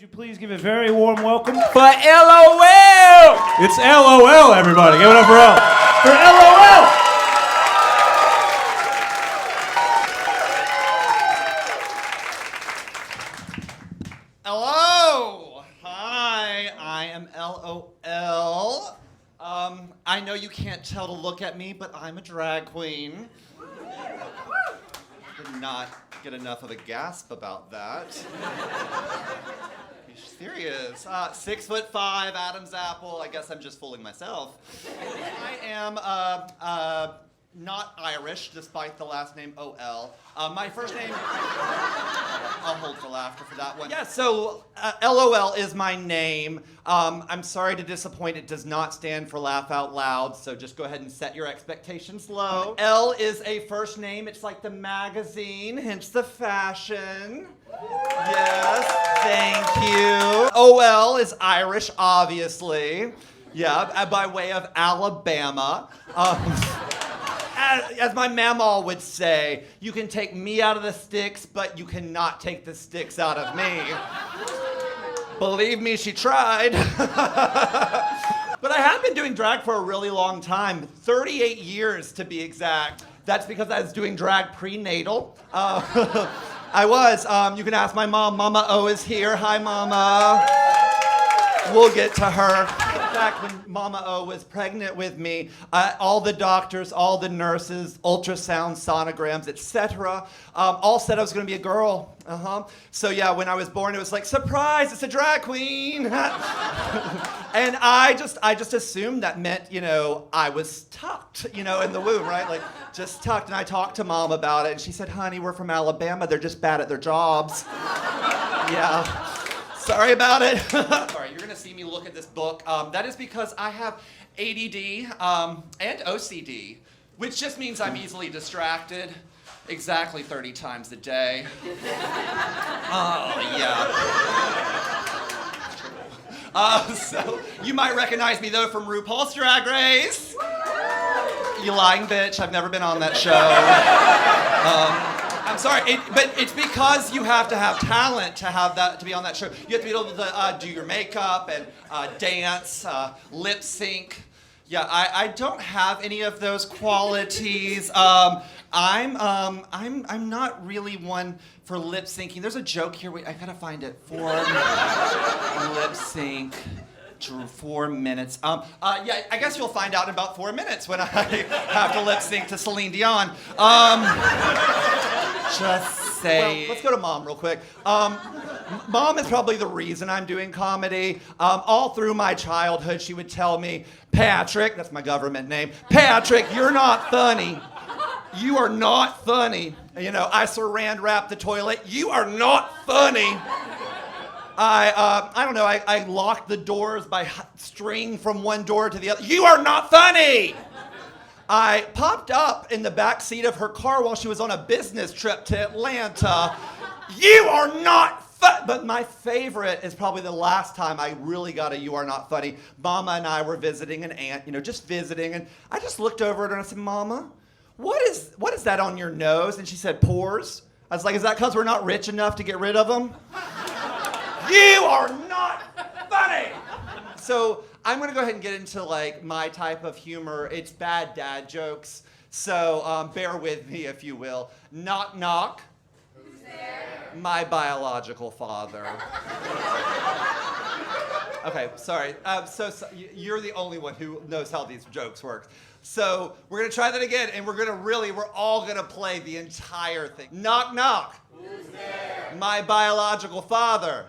you please give a very warm welcome For LOL! It's LOL, everybody. Give it up for L. For LOL! Hello! Hi, I am LOL. I know you can't tell to look at me, but I'm a drag queen. Did not get enough of a gasp about that. Are you serious? 6'5", Adam's apple. I guess I'm just fooling myself. I am not Irish, despite the last name OL. My first name, I'll hold for laughter for that one. Yeah, so LOL is my name. I'm sorry to disappoint, it does not stand for laugh out loud, so just go ahead and set your expectations low. L is a first name, it's like the magazine, hence the fashion. Yes, thank you. OL is Irish, obviously. Yeah, by way of Alabama. As my mamaw would say, you can take me out of the sticks, but you cannot take the sticks out of me. Believe me, she tried. But I have been doing drag for a really long time, 38 years to be exact. That's because I was doing drag prenatal. I was. You can ask my mom. Mama O is here. Hi, Mama. We'll get to her. In fact, when Mama O was pregnant with me, all the doctors, all the nurses, ultrasound, sonograms, etc., all said I was going to be a girl. So yeah, when I was born, it was like, surprise, it's a drag queen. And I just assumed that meant, I was tucked, in the womb, right? Like, just tucked. And I talked to Mom about it, and she said, honey, we're from Alabama. They're just bad at their jobs. Yeah. Sorry about it. Sorry, you're gonna see me look at this book. That is because I have ADD and OCD, which just means I'm easily distracted exactly 30 times a day. Oh, yeah. So you might recognize me though from RuPaul's Drag Race. You lying bitch, I've never been on that show. I'm sorry, but it's because you have to have talent to be on that show. You have to be able to do your makeup and dance, lip sync. Yeah, I don't have any of those qualities. I'm not really one for lip syncing. There's a joke here. Wait, I gotta find it. Lip sync. 4 minutes. Yeah, I guess you'll find out in about 4 minutes when I have to lip sync to Celine Dion. Just say. Well, let's go to Mom real quick. Mom is probably the reason I'm doing comedy. All through my childhood, she would tell me, Patrick, that's my government name, Patrick, you're not funny. You are not funny. I saran wrap the toilet. You are not funny. I don't know, I locked the doors by string from one door to the other. You are not funny! I popped up in the back seat of her car while she was on a business trip to Atlanta. You are not funny! But my favorite is probably the last time I really got a you are not funny. Mama and I were visiting an aunt, just visiting, and I just looked over at her and I said, Mama, what is that on your nose? And she said, pores. I was like, is that because we're not rich enough to get rid of them? You are not funny! So I'm gonna go ahead and get into my type of humor. It's bad dad jokes. So bear with me if you will. Knock knock. Who's there? My biological father. Okay, sorry. So you're the only one who knows how these jokes work. So we're gonna try that again, and we're all gonna play the entire thing. Knock knock. Who's there? My biological father.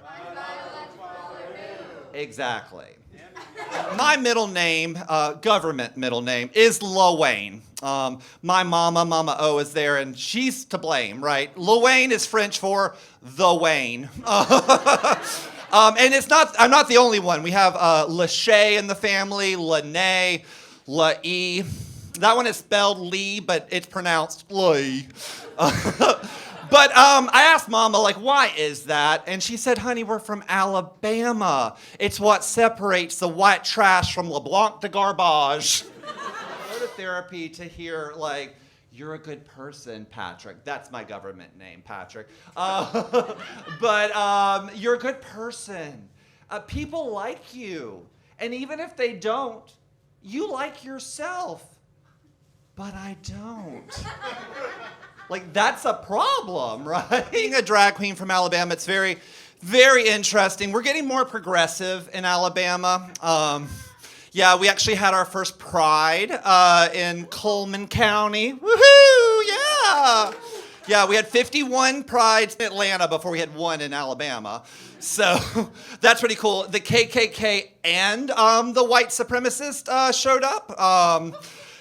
Exactly. My middle name, government middle name, is Lowain. My Mama O is there, and she's to blame, right? Lowain is French for the Wayne. And I'm not the only one. We have Lachey in the family, Lene, La-E. That one is spelled Lee, but it's pronounced Lee. But I asked Mama, why is that? And she said, honey, we're from Alabama. It's what separates the white trash from LeBlanc de garbage. I go to therapy to hear, You're a good person, Patrick. That's my government name, Patrick. But you're a good person. People like you. And even if they don't, you like yourself. But I don't. Like, that's a problem, right? Being a drag queen from Alabama, it's very, very interesting. We're getting more progressive in Alabama. Yeah, we actually had our first Pride in Coleman County. Woohoo! Yeah! Yeah, we had 51 Prides in Atlanta before we had one in Alabama. So that's pretty cool. The KKK and the white supremacist showed up.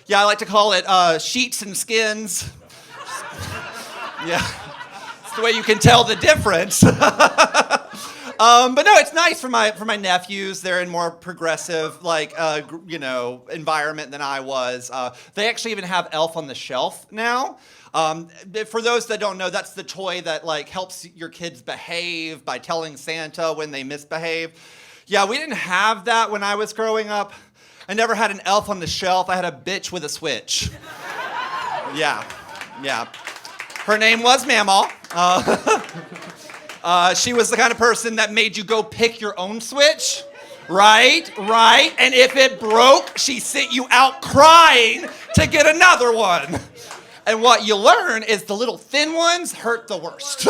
Yeah, I like to call it sheets and skins. Yeah, it's the way you can tell the difference. But no, it's nice for my nephews. They're in more progressive, environment than I was. They actually even have Elf on the Shelf now. For those that don't know, that's the toy that helps your kids behave by telling Santa when they misbehave. Yeah, we didn't have that when I was growing up. I never had an Elf on the Shelf. I had a bitch with a switch. Yeah. Her name was Mamaw. She was the kind of person that made you go pick your own switch, right? And if it broke, she sent you out crying to get another one. And what you learn is the little thin ones hurt the worst.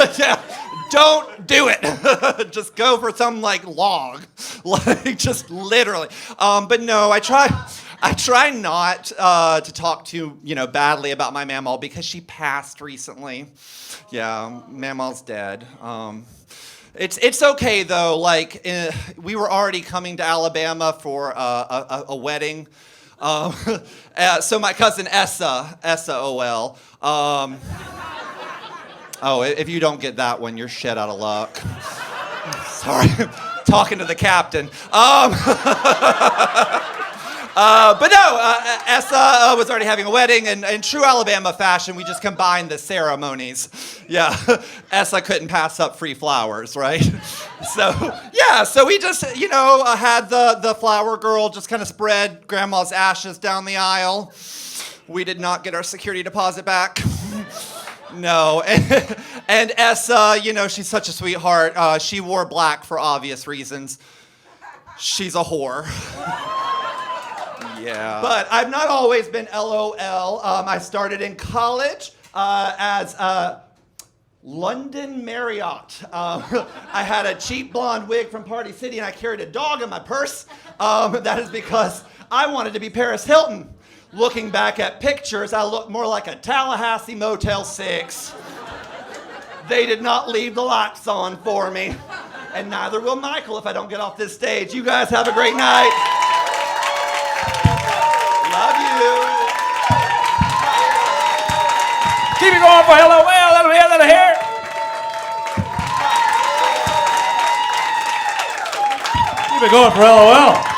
Don't do it. Just go for some log, just literally. But no, I try not to talk too badly about my Mamaw because she passed recently. Yeah, Mamaw's dead. It's okay though. We were already coming to Alabama for a wedding. So my cousin Essa OL. If you don't get that one, you're shit out of luck. Sorry, talking to the captain. But no, Essa was already having a wedding, and in true Alabama fashion, we just combined the ceremonies. Yeah, Essa couldn't pass up free flowers, right? So we just, had the flower girl just kind of spread Grandma's ashes down the aisle. We did not get our security deposit back. No, and Essa, she's such a sweetheart. She wore black for obvious reasons. She's a whore. Yeah. But I've not always been LOL. I started in college as London Marriott. I had a cheap blonde wig from Party City and I carried a dog in my purse. That is because I wanted to be Paris Hilton. Looking back at pictures, I look more like a Tallahassee Motel 6. They did not leave the lights on for me. And neither will Michael if I don't get off this stage. You guys have a great night. Love you. Keep it going for hello, well, let her hear. Keep it going for LOL.